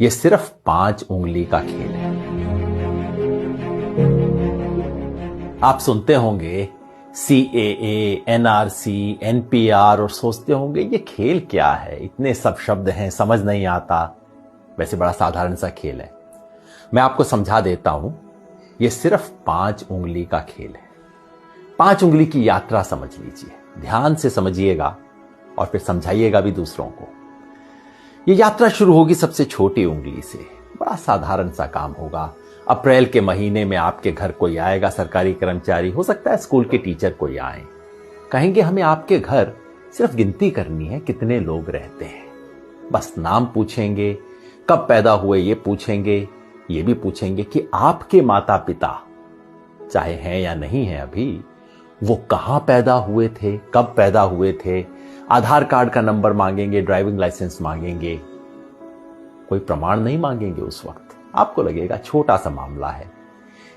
ये सिर्फ 5 उंगली का खेल है। आप सुनते होंगे CAA, NRC, NPR और सोचते होंगे ये खेल क्या है, इतने सब शब्द हैं, समझ नहीं आता। वैसे बड़ा साधारण सा खेल है। मैं आपको समझा देता हूं। ये सिर्फ 5 उंगली का खेल है। 5 उंगली की यात्रा समझ लीजिए, ध्यान से समझिएगा और फिर समझाइएगा भी दूसरों को। ये यात्रा शुरू होगी सबसे छोटी उंगली से। बड़ा साधारण सा काम होगा। अप्रैल के महीने में आपके घर कोई आएगा, सरकारी कर्मचारी, हो सकता है स्कूल के टीचर कोई आए, कहेंगे हमें आपके घर सिर्फ गिनती करनी है कितने लोग रहते हैं। बस नाम पूछेंगे, कब पैदा हुए ये पूछेंगे, ये भी पूछेंगे कि आपके माता पिता चाहे हैं या नहीं है अभी, वो कहां पैदा हुए थे, कब पैदा हुए थे। आधार कार्ड का नंबर मांगेंगे, ड्राइविंग लाइसेंस मांगेंगे, कोई प्रमाण नहीं मांगेंगे। उस वक्त आपको लगेगा छोटा सा मामला है।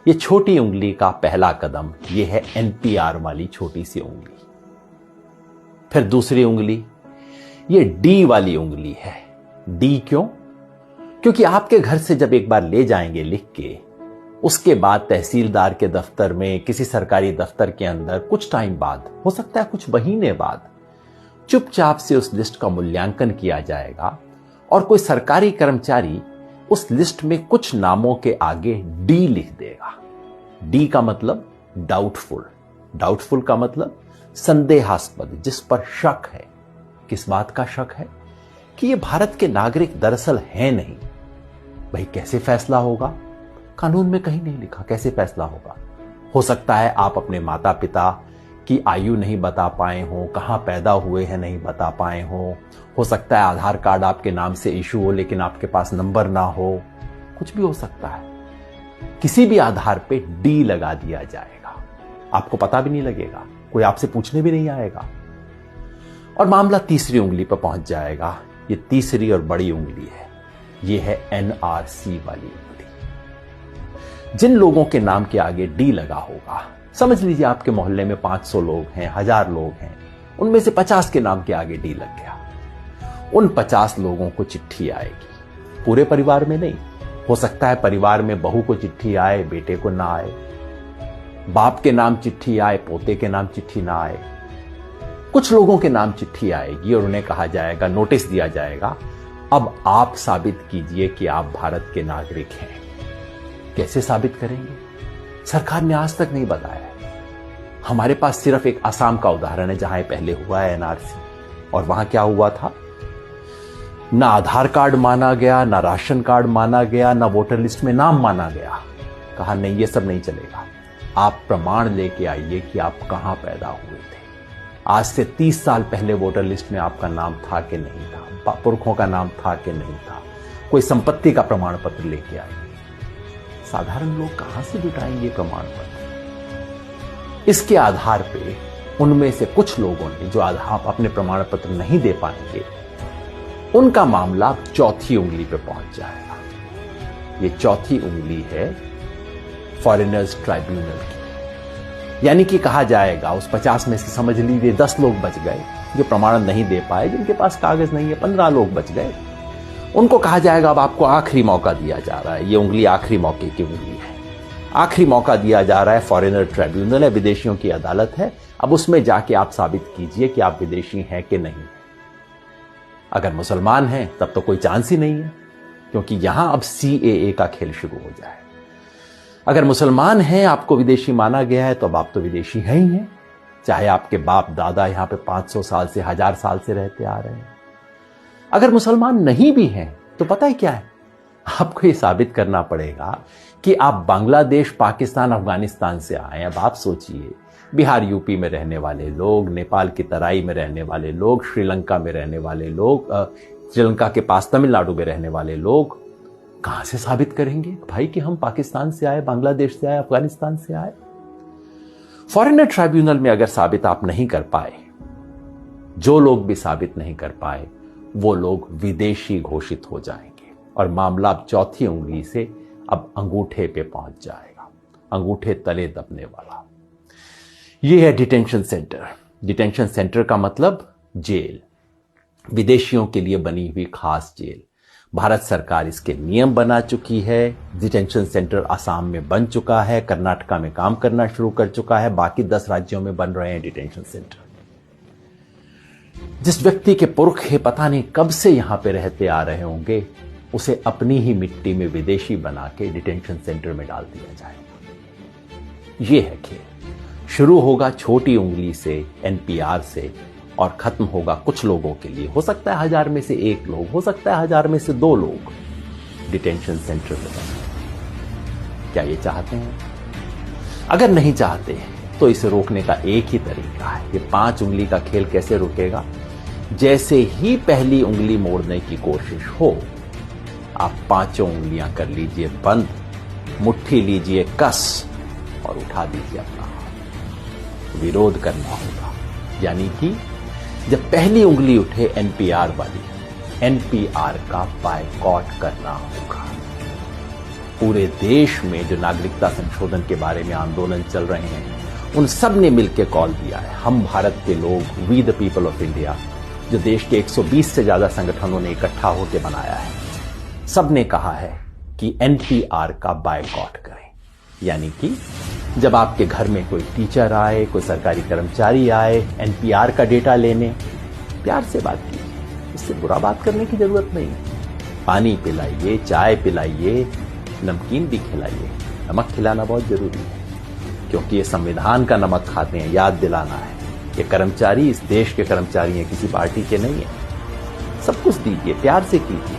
ये छोटी उंगली का पहला कदम ये है NPR वाली छोटी सी उंगली। फिर दूसरी उंगली ये D वाली उंगली है। D क्यों? क्योंकि आपके घर से जब एक बार ले जाएंगे लिख के, उसके बाद तहसीलदार के दफ्तर में, किसी सरकारी दफ्तर के अंदर कुछ टाइम बाद, हो सकता है कुछ महीने बाद, चुपचाप से उस लिस्ट का मूल्यांकन किया जाएगा और कोई सरकारी कर्मचारी उस लिस्ट में कुछ नामों के आगे D लिख देगा। D का मतलब डाउटफुल, डाउटफुल का मतलब संदेहास्पद, जिस पर शक है। किस बात का शक है? कि ये भारत के नागरिक दरअसल हैं नहीं। भाई कैसे फैसला होगा? कानून में कहीं नहीं लिखा कैसे फैसला होगा। हो सकता है आप अपने माता पिता की आयु नहीं बता पाए हो, कहां पैदा हुए हैं नहीं बता पाए हो सकता है आधार कार्ड आपके नाम से इशू हो लेकिन आपके पास नंबर ना हो, कुछ भी हो सकता है। किसी भी आधार पे D लगा दिया जाएगा, आपको पता भी नहीं लगेगा, कोई आपसे पूछने भी नहीं आएगा और मामला तीसरी उंगली पर पहुंच जाएगा। ये तीसरी और बड़ी उंगली है, ये है NRC वाली उंगली। जिन लोगों के नाम के आगे D लगा होगा, समझ लीजिए आपके मोहल्ले में 500 लोग हैं, 1000 लोग हैं, उनमें से 50 के नाम के आगे D लग गया। उन 50 लोगों को चिट्ठी आएगी, पूरे परिवार में नहीं। हो सकता है परिवार में बहू को चिट्ठी आए, बेटे को ना आए, बाप के नाम चिट्ठी आए, पोते के नाम चिट्ठी ना आए। कुछ लोगों के नाम चिट्ठी आएगी और उन्हें कहा जाएगा, नोटिस दिया जाएगा, अब आप साबित कीजिए कि आप भारत के नागरिक हैं। कैसे साबित करेंगे? सरकार ने आज तक नहीं बताया। हमारे पास सिर्फ एक असम का उदाहरण है जहां पहले हुआ है NRC, और वहां क्या हुआ था? ना आधार कार्ड माना गया, ना राशन कार्ड माना गया, ना वोटर लिस्ट में नाम माना गया। कहा नहीं, ये सब नहीं चलेगा, आप प्रमाण लेके आइए कि आप कहां पैदा हुए थे। आज से 30 साल पहले वोटर लिस्ट में आपका नाम था कि नहीं था, पुरखों का नाम था कि नहीं था, कोई संपत्ति का प्रमाण पत्र लेके आइए। साधारण लोग कहां से जुटाएंगे प्रमाण पत्र? इसके आधार पे उनमें से कुछ लोगों ने जो आधार अपने प्रमाण पत्र नहीं दे पाएंगे, उनका मामला चौथी उंगली पे पहुंच जाएगा। ये चौथी उंगली है फॉरेनर्स ट्राइब्यूनल की। यानी कि कहा जाएगा उस 50 में से समझ लीजिए 10 लोग बच गए जो प्रमाण नहीं दे पाए, जिनके पास कागज नहीं है, 15 लोग बच गए। उनको कहा जाएगा अब आपको आखिरी मौका दिया जा रहा है। ये उंगली आखिरी मौके की उंगली है। आखिरी मौका दिया जा रहा है, फॉरेनर ट्राइब्यूनल है, विदेशियों की अदालत है। अब उसमें जाके आप साबित कीजिए कि आप विदेशी हैं कि नहीं। अगर मुसलमान हैं तब तो कोई चांस ही नहीं है, क्योंकि यहां अब CAA का खेल शुरू हो जाए। अगर मुसलमान हैं, आपको विदेशी माना गया है, तो अब आप तो विदेशी हैं ही हैं, चाहे आपके बाप दादा यहां पे 500 साल से, 1000 साल से रहते आ रहे हैं। अगर मुसलमान नहीं भी हैं तो पता है क्या है, आपको ये साबित करना पड़ेगा कि आप बांग्लादेश, पाकिस्तान, अफगानिस्तान से आए। अब आप सोचिए, बिहार यूपी में रहने वाले लोग, नेपाल की तराई में रहने वाले लोग, श्रीलंका में रहने वाले लोग, श्रीलंका के पास तमिलनाडु में रहने वाले लोग कहां से साबित करेंगे भाई कि हम पाकिस्तान से आए, बांग्लादेश से आए, अफगानिस्तान से आए? फॉरेनर ट्राइब्यूनल में अगर साबित आप नहीं कर पाए, जो लोग भी साबित नहीं कर पाए, वो लोग विदेशी घोषित हो जाएंगे और मामला अब चौथी उंगली से अब अंगूठे पे पहुंच जाएगा, अंगूठे तले दबने वाला। ये है डिटेंशन सेंटर। डिटेंशन सेंटर का मतलब जेल, विदेशियों के लिए बनी हुई खास जेल। भारत सरकार इसके नियम बना चुकी है। डिटेंशन सेंटर आसाम में बन चुका है, कर्नाटका में काम करना शुरू कर चुका है, बाकी 10 राज्यों में बन रहे हैं डिटेंशन सेंटर। जिस व्यक्ति के पुरखे पता नहीं कब से यहां पे रहते आ रहे होंगे, उसे अपनी ही मिट्टी में विदेशी बना के डिटेंशन सेंटर में डाल दिया जाएगा। यह है खेल। शुरू होगा छोटी उंगली से, एनपीआर से, और खत्म होगा कुछ लोगों के लिए। हो सकता है 1000 में से 1 लोग, हो सकता है 1000 में से 2 लोग डिटेंशन सेंटर में बने। क्या ये चाहते हैं? अगर नहीं चाहते तो इसे रोकने का एक ही तरीका है। ये 5 उंगली का खेल कैसे रुकेगा? जैसे ही पहली उंगली मोड़ने की कोशिश हो, आप 5 उंगलियां कर लीजिए बंद, मुट्ठी लीजिए कस और उठा दीजिए अपना हाथ। विरोध करना होगा, यानी कि जब पहली उंगली उठे एनपीआर वाली, एनपीआर का बायकॉट करना होगा। पूरे देश में जो नागरिकता संशोधन के बारे में आंदोलन चल रहे हैं, उन सब ने मिलकर कॉल दिया है। हम भारत के लोग, we the people of India, जो देश के 120 से ज्यादा संगठनों ने इकट्ठा होकर बनाया है, सब ने कहा है कि एनपीआर का बायकॉट करें। यानी कि जब आपके घर में कोई टीचर आए, कोई सरकारी कर्मचारी आए एनपीआर का डेटा लेने, प्यार से बात कीजिए, इससे बुरा बात करने की जरूरत नहीं। पानी पिलाइए, चाय पिलाइए, नमकीन भी खिलाइए। नमक खिलाना बहुत जरूरी है, क्योंकि ये संविधान का नमक खाते हैं, याद दिलाना है। ये कर्मचारी इस देश के कर्मचारी हैं, किसी पार्टी के नहीं है। सब कुछ दीजिए, प्यार से कीजिए,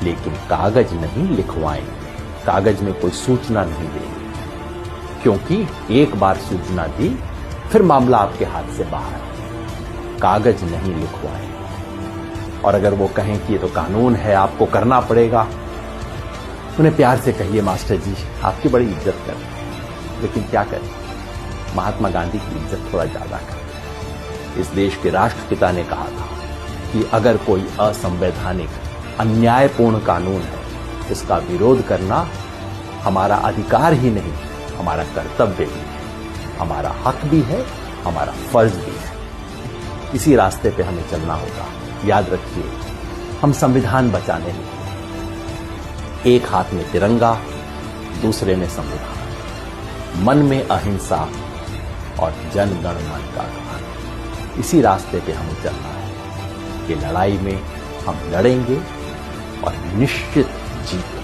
लेकिन कागज नहीं लिखवाएंगे, कागज में कोई सूचना नहीं देंगे, क्योंकि एक बार सूचना दी फिर मामला आपके हाथ से बाहर है। कागज नहीं लिखवाएंगे। और अगर वो कहें कि ये तो कानून है, आपको करना पड़ेगा, उन्हें प्यार से कहिए, मास्टर जी आपकी बड़ी इज्जत करते हैं, लेकिन क्या करें, महात्मा गांधी की इज्जत थोड़ा ज्यादा करें। इस देश के राष्ट्रपिता ने कहा था कि अगर कोई असंवैधानिक, अन्यायपूर्ण कानून है, इसका विरोध करना हमारा अधिकार ही नहीं, हमारा कर्तव्य भी है, हमारा हक भी है, हमारा फर्ज भी है। इसी रास्ते पे हमें चलना होगा। याद रखिए, हम संविधान बचाने निकले। एक हाथ में तिरंगा, दूसरे में संविधान, मन में अहिंसा और जन गण मन का गान। इसी रास्ते पे हमें चलना है। ये लड़ाई में हम लड़ेंगे और निश्चित जीत